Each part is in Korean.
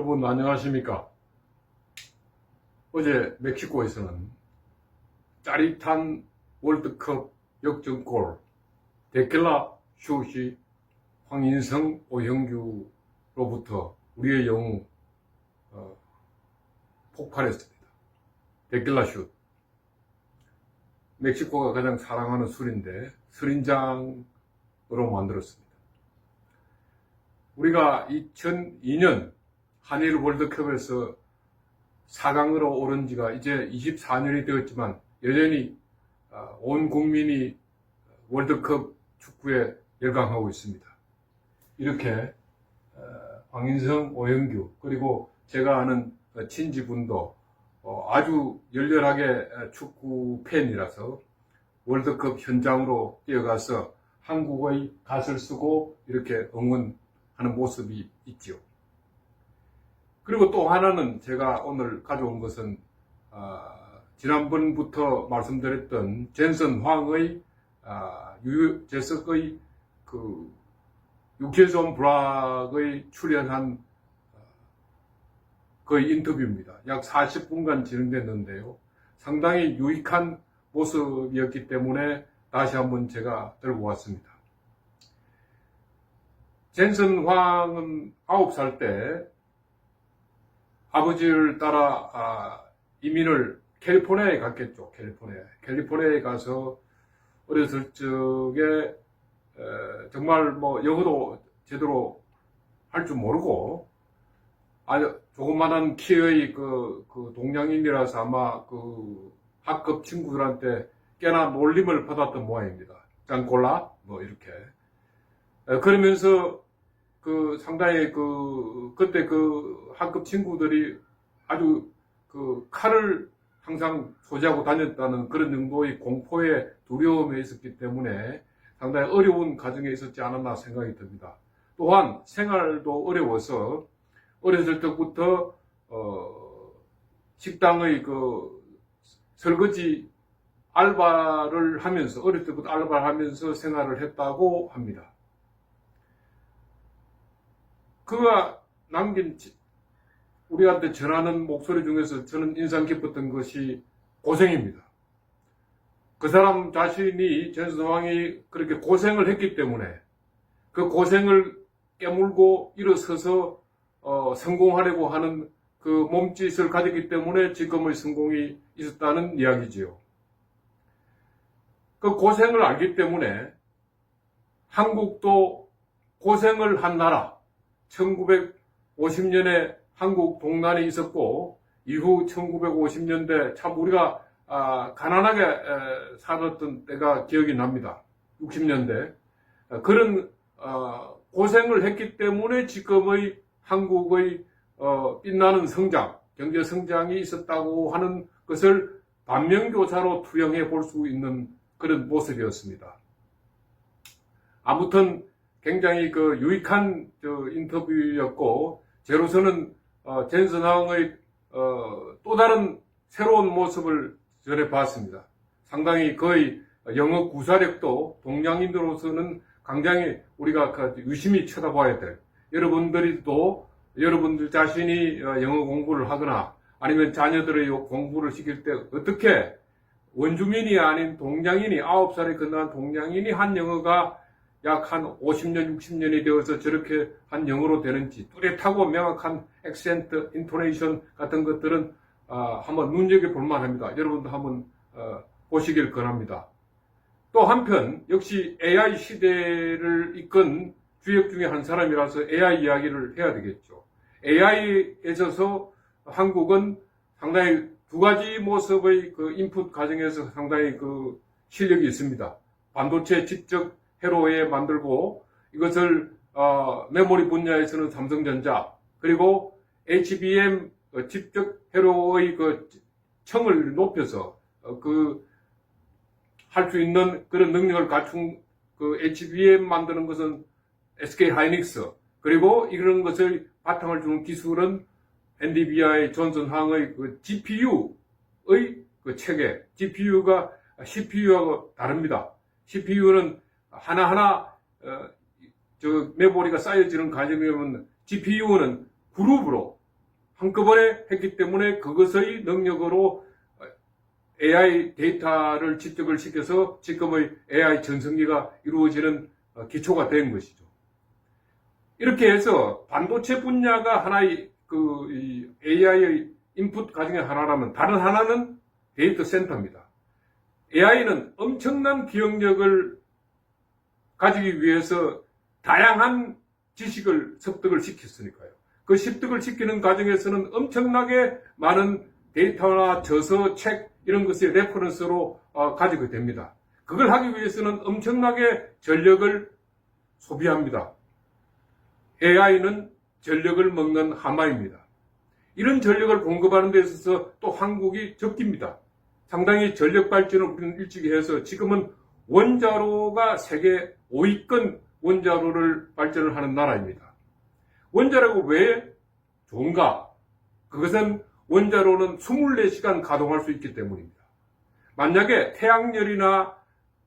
여러분 안녕하십니까? 어제 멕시코에서는 짜릿한 월드컵 역전골 데킬라 슛이 황인성, 오형규로부터 우리의 영웅 폭발했습니다. 데킬라 슛. 멕시코가 가장 사랑하는 술인데 술인장으로 만들었습니다. 우리가 2002년 한일 월드컵에서 4강으로 오른 지가 이제 24년이 되었지만 여전히 온 국민이 월드컵 축구에 열광하고 있습니다. 이렇게 황인성, 오형규 그리고 제가 아는 친지분도 아주 열렬하게 축구 팬이라서 월드컵 현장으로 뛰어가서 한국의 갓을 쓰고 이렇게 응원하는 모습이 있지요. 그리고 또 하나는 제가 오늘 가져온 것은 지난번부터 말씀드렸던 젠슨 황의 유재석의 그 유쾌존 블락의 출연한 그 인터뷰입니다. 약 40분간 진행됐는데요. 상당히 유익한 모습이었기 때문에 다시 한번 제가 들고 왔습니다. 젠슨 황은 9살 때 아버지를 따라 이민을 캘리포니아에 갔겠죠. 캘리포니아에 가서 어렸을 적에 정말 뭐 영어도 제대로 할 줄 모르고 아주 조그만한 키의 그 동양인이라서 아마 그 학급 친구들한테 꽤나 놀림을 받았던 모양입니다. 짱꼴라 뭐 이렇게 그러면서 그 상당히 그때 그 학급 친구들이 아주 그 칼을 항상 소지하고 다녔다는 그런 정도의 공포에 두려움에 있었기 때문에 상당히 어려운 가정에 있었지 않았나 생각이 듭니다. 또한 생활도 어려워서 어렸을 때부터 식당의 그 설거지 알바를 하면서 어릴 때부터 알바를 하면서 생활을 했다고 합니다. 그가 남긴 우리한테 전하는 목소리 중에서 저는 인상 깊었던 것이 고생입니다. 그 사람 자신이 젠슨 황이 그렇게 고생을 했기 때문에 그 고생을 깨물고 일어서서 성공하려고 하는 그 몸짓을 가졌기 때문에 지금의 성공이 있었다는 이야기지요. 그 고생을 알기 때문에 한국도 고생을 한 나라 1950년에 한국 동란이 있었고 이후 1950년대 참 우리가 가난하게 살았던 때가 기억이 납니다. 60년대 그런 고생을 했기 때문에 지금의 한국의 빛나는 성장, 경제 성장이 있었다고 하는 것을 반면교사로 투영해 볼 수 있는 그런 모습이었습니다. 아무튼 굉장히 그 유익한 인터뷰였고 저로서는 젠슨 황의 또 다른 새로운 모습을 전해봤습니다. 상당히 거의 영어 구사력도 동양인으로서는 굉장히 우리가 유심히 쳐다봐야 될 여러분들 자신이 영어 공부를 하거나 아니면 자녀들의 공부를 시킬 때 어떻게 원주민이 아닌 동양인이 9살에 건너한 동양인이 한 영어가 약 한 50년, 60년이 되어서 저렇게 한 영어로 되는지 뚜렷하고 명확한 액센트, 인토네이션 같은 것들은 한번 눈여겨볼 만합니다. 여러분도 한번 보시길 권합니다. 또 한편 역시 AI 시대를 이끈 주역 중에 한 사람이라서 AI 이야기를 해야 되겠죠. AI에 있어서 한국은 상당히 두 가지 모습의 그 인풋 과정에서 상당히 그 실력이 있습니다. 반도체 직접 회로에 만들고 이것을 메모리 분야에서는 삼성전자 그리고 HBM 직접 회로의 그 층을 높여서 할 수 있는 그런 능력을 갖춘 그 HBM 만드는 것은 SK 하이닉스 그리고 이런 것을 바탕을 주는 기술은 NVIDIA의 존슨 황의 그 GPU의 그 체계 GPU가 CPU하고 다릅니다. CPU는 하나하나 메모리가 쌓여지는 과정이면 GPU는 그룹으로 한꺼번에 했기 때문에 그것의 능력으로 AI 데이터를 집적을 시켜서 지금의 AI 전성기가 이루어지는 기초가 된 것이죠. 이렇게 해서 반도체 분야가 하나의 AI의 인풋 가중의 하나라면 다른 하나는 데이터 센터입니다. AI는 엄청난 기억력을 가지기 위해서 다양한 지식을 습득을 시켰으니까요. 그 습득을 시키는 과정에서는 엄청나게 많은 데이터나 저서, 책 이런 것을 레퍼런스로 가지게 됩니다. 그걸 하기 위해서는 엄청나게 전력을 소비합니다. AI는 전력을 먹는 하마입니다. 이런 전력을 공급하는 데 있어서 또 한국이 적깁니다. 상당히 전력 발전을 우리는 일찍이 해서 지금은 원자로가 세계 5위권 원자로를 발전을 하는 나라입니다. 원자로가 왜 좋은가? 그것은 원자로는 24시간 가동할 수 있기 때문입니다. 만약에 태양열이나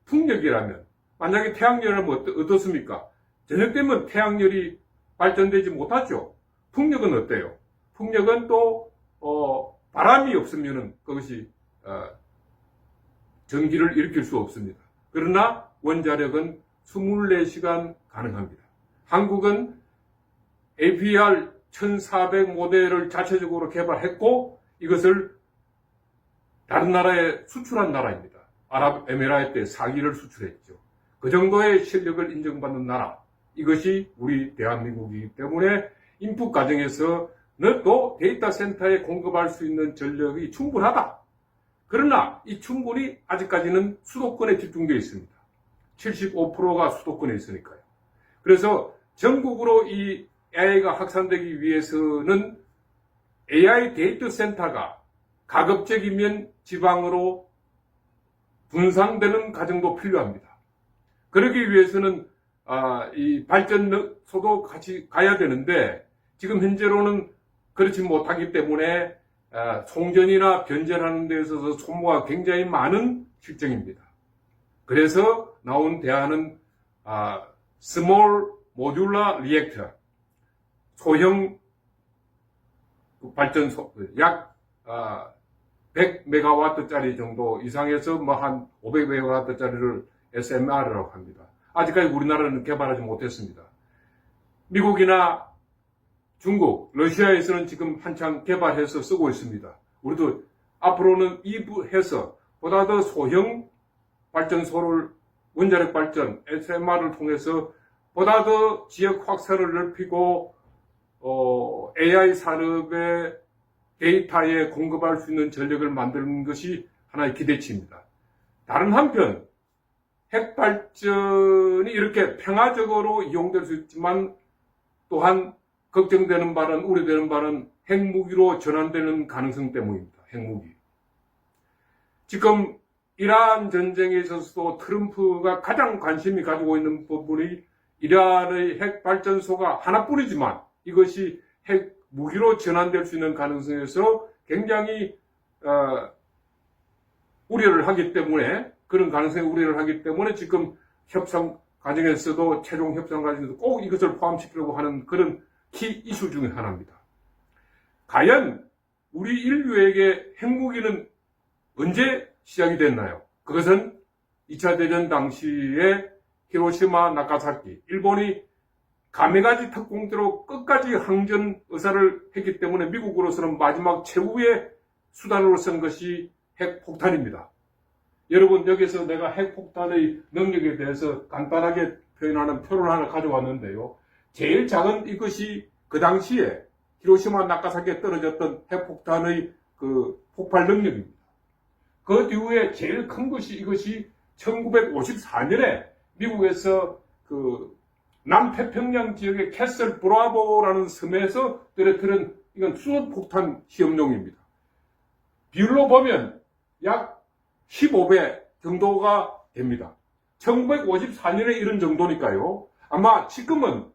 풍력이라면, 만약에 태양열이라면 어떻습니까? 저녁 되면 태양열이 발전되지 못하죠. 풍력은 어때요? 풍력은 또 바람이 없으면 그것이 전기를 일으킬 수 없습니다. 그러나 원자력은 24시간 가능합니다. 한국은 APR 1400 모델을 자체적으로 개발했고 이것을 다른 나라에 수출한 나라입니다. 아랍에미라트에 4기를 수출했죠. 그 정도의 실력을 인정받는 나라, 이것이 우리 대한민국이기 때문에 인풋 과정에서는 또 데이터 센터에 공급할 수 있는 전력이 충분하다. 그러나 이 충분히 아직까지는 수도권에 집중되어 있습니다. 75%가 수도권에 있으니까요. 그래서 전국으로 이 AI가 확산되기 위해서는 AI 데이터 센터가 가급적이면 지방으로 분산되는 과정도 필요합니다. 그러기 위해서는 이 발전소도 같이 가야 되는데 지금 현재로는 그렇지 못하기 때문에 송전이나 변전하는 데 있어서 소모가 굉장히 많은 실정입니다. 그래서 나온 대안은 Small Modular Reactor, 소형 발전소, 약 100메가와트짜리 정도 이상에서 한 500메가와트짜리를 SMR이라고 합니다. 아직까지 우리나라는 개발하지 못했습니다. 미국이나 중국, 러시아에서는 지금 한창 개발해서 쓰고 있습니다. 우리도 앞으로는 이부해서 보다 더 소형 발전소를 원자력 발전, SMR을 통해서 보다 더 지역 확산을 넓히고 AI 산업의 데이터에 공급할 수 있는 전력을 만드는 것이 하나의 기대치입니다. 다른 한편 핵발전이 이렇게 평화적으로 이용될 수 있지만 또한 걱정되는 바는, 우려되는 바는 핵무기로 전환되는 가능성 때문입니다. 핵무기. 지금 이란 전쟁에 있어서도 트럼프가 가장 관심이 가지고 있는 부분이 이란의 핵발전소가 하나뿐이지만 이것이 핵무기로 전환될 수 있는 가능성에서 굉장히 우려를 하기 때문에, 그런 가능성에 우려를 하기 때문에 지금 협상 과정에서도, 최종 협상 과정에서도 꼭 이것을 포함시키려고 하는 그런 키 이슈 중에 하나입니다. 과연 우리 인류에게 핵무기는 언제 시작이 됐나요? 그것은 2차 대전 당시에 히로시마, 나가사키, 일본이 가메가지 특공대로 끝까지 항전 의사를 했기 때문에 미국으로서는 마지막 최후의 수단으로 쓴 것이 핵폭탄입니다. 여러분, 여기서 내가 핵폭탄의 능력에 대해서 간단하게 표현하는 표를 하나 가져왔는데요. 제일 작은 이것이 그 당시에 히로시마, 나가사키에 떨어졌던 핵폭탄의 그 폭발 능력입니다. 그 뒤에 제일 큰 것이 이것이 1954년에 미국에서 그 남태평양 지역의 캐슬 브라보라는 섬에서 떨어뜨린, 이건 수소폭탄 시험용입니다. 비율로 보면 약 15배 정도가 됩니다. 1954년에 이런 정도니까요. 아마 지금은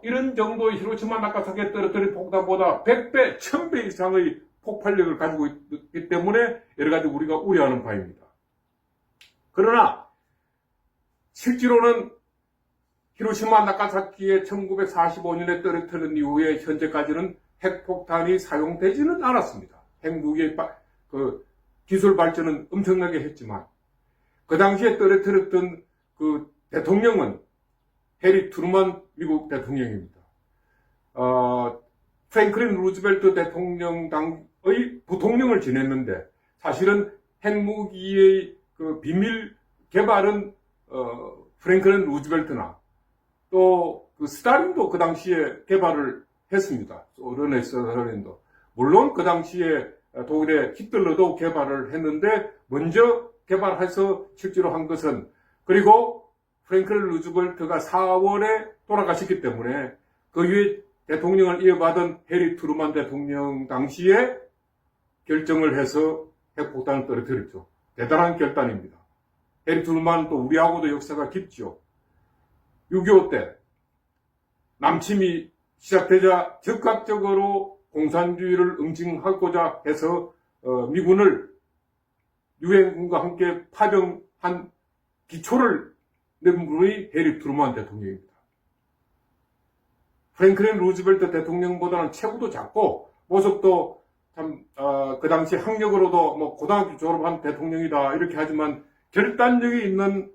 이런 정도의 히로시마, 나가사키에 떨어뜨린 폭탄보다 100배, 1000배 이상의 폭발력을 가지고 있기 때문에 여러 가지 우리가 우려하는 바입니다. 그러나 실제로는 히로시마, 나가사키에 1945년에 떨어뜨린 이후에 현재까지는 핵폭탄이 사용되지는 않았습니다. 핵무기의 그 기술 발전은 엄청나게 했지만 그 당시에 떨어뜨렸던 그 대통령은 해리 트루먼 미국 대통령입니다. 프랭클린 루즈벨트 대통령 당의 부통령을 지냈는데 사실은 핵무기의 그 비밀 개발은 프랭클린 루즈벨트나 또 그 스탈린도 그 당시에 개발을 했습니다. 소련의 스탈린도. 물론 그 당시에 독일의 히틀러도 개발을 했는데 먼저 개발해서 실제로 한 것은, 그리고 프랭클린 루즈벨트가 4월에 돌아가셨기 때문에 그 이후에 대통령을 이어받은 해리 트루먼 대통령 당시에 결정을 해서 핵폭탄을 떨어뜨렸죠. 대단한 결단입니다. 해리 트루먼은 또 우리하고도 역사가 깊죠. 6.25 때 남침이 시작되자 적극적으로 공산주의를 응징하고자 해서 미군을 유엔군과 함께 파병한 기초를 낸 분이 해리 트루먼 대통령입니다. 프랭클린 루즈벨트 대통령보다는 체구도 작고 모습도 참 그 당시 학력으로도 뭐 고등학교 졸업한 대통령이다 이렇게 하지만 결단력이 있는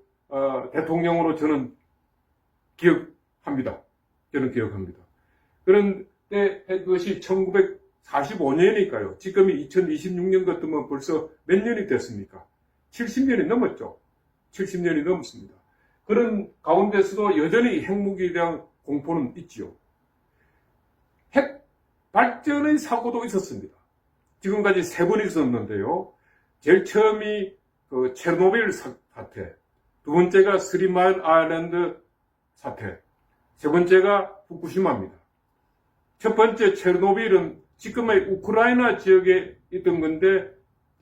대통령으로 저는 기억합니다. 그런데 그것이 1945년이니까요. 지금이 2026년 같으면 벌써 몇 년이 됐습니까? 70년이 넘었죠. 70년이 넘었습니다. 그런 가운데서도 여전히 핵무기에 대한 공포는 있지요. 핵 발전의 사고도 있었습니다. 지금까지 3번 있었는데요. 제일 처음이 그 체르노빌 사태, 두 번째가 스리마일 아일랜드 사태, 세 번째가 후쿠시마입니다. 첫 번째 체르노빌은 지금의 우크라이나 지역에 있던 건데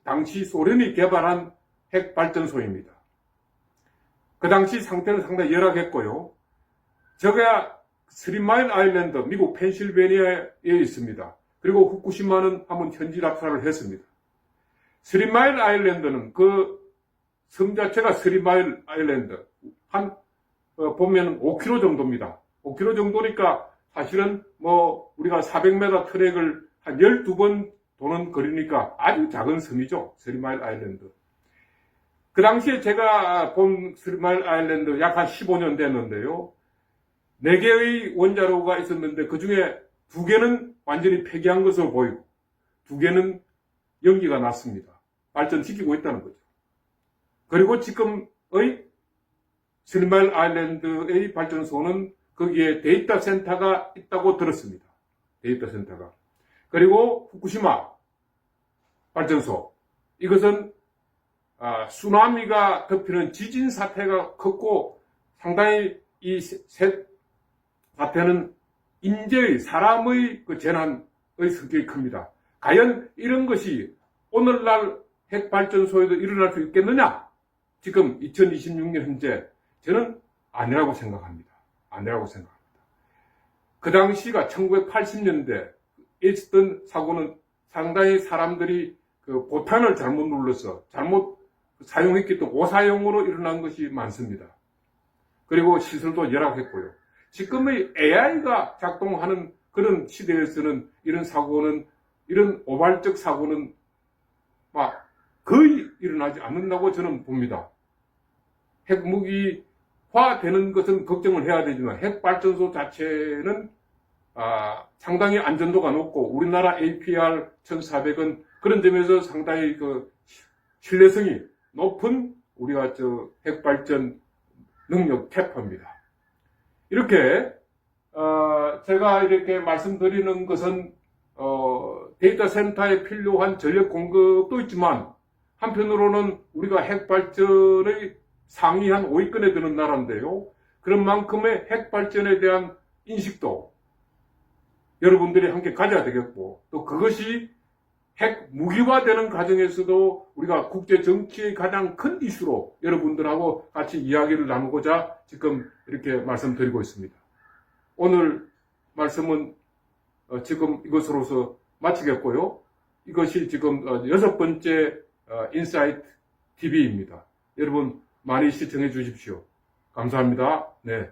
당시 소련이 개발한 핵발전소입니다. 그 당시 상태는 상당히 열악했고요. 저가 스리마일 아일랜드, 미국 펜실베니아에 있습니다. 그리고 후쿠시마는 한번 현지 낙하를 했습니다. 스리마일 아일랜드는 그 섬 자체가 스리마일 아일랜드 보면 5km 정도입니다. 5km 정도니까 사실은 뭐 우리가 400m 트랙을 한 12번 도는 거리니까 아주 작은 섬이죠. 스리마일 아일랜드. 그 당시에 제가 본 스리마일 아일랜드 약 한 15년 됐는데요. 4개의 원자로가 있었는데 그 중에 2개는 완전히 폐기한 것으로 보이고 2개는 연기가 났습니다. 발전시키고 있다는 거죠. 그리고 지금의 스리마일 아일랜드의 발전소는 거기에 데이터 센터가 있다고 들었습니다. 데이터 센터가. 그리고 후쿠시마 발전소. 이것은 쓰나미가 덮이는 지진 사태가 컸고 상당히 이 셋 사태는 인재의 사람의 그 재난의 성격이 큽니다. 과연 이런 것이 오늘날 핵발전소에도 일어날 수 있겠느냐? 지금 2026년 현재 저는 아니라고 생각합니다. 그 당시가 1980년대에 있었던 사고는 상당히 사람들이 그 보탄을 잘못 눌러서 잘못 사용했기 때문에 오사용으로 일어난 것이 많습니다. 그리고 시설도 열악했고요. 지금의 AI가 작동하는 그런 시대에서는 이런 사고는, 이런 오발적 사고는 거의 일어나지 않는다고 저는 봅니다. 핵무기화 되는 것은 걱정을 해야 되지만 핵발전소 자체는 상당히 안전도가 높고 우리나라 APR 1400은 그런 점에서 상당히 그 신뢰성이 높은 우리가 핵발전 능력 캐파입니다. 이렇게 제가 이렇게 말씀드리는 것은 데이터 센터에 필요한 전력 공급도 있지만 한편으로는 우리가 핵발전의 상위 한 5위권에 드는 나라인데요. 그런 만큼의 핵발전에 대한 인식도 여러분들이 함께 가져야 되겠고 또 그것이 핵 무기화되는 과정에서도 우리가 국제 정치의 가장 큰 이슈로 여러분들하고 같이 이야기를 나누고자 지금 이렇게 말씀드리고 있습니다. 오늘 말씀은 지금 이것으로서 마치겠고요. 이것이 지금 6번째 인사이트 TV입니다. 여러분 많이 시청해 주십시오. 감사합니다. 네.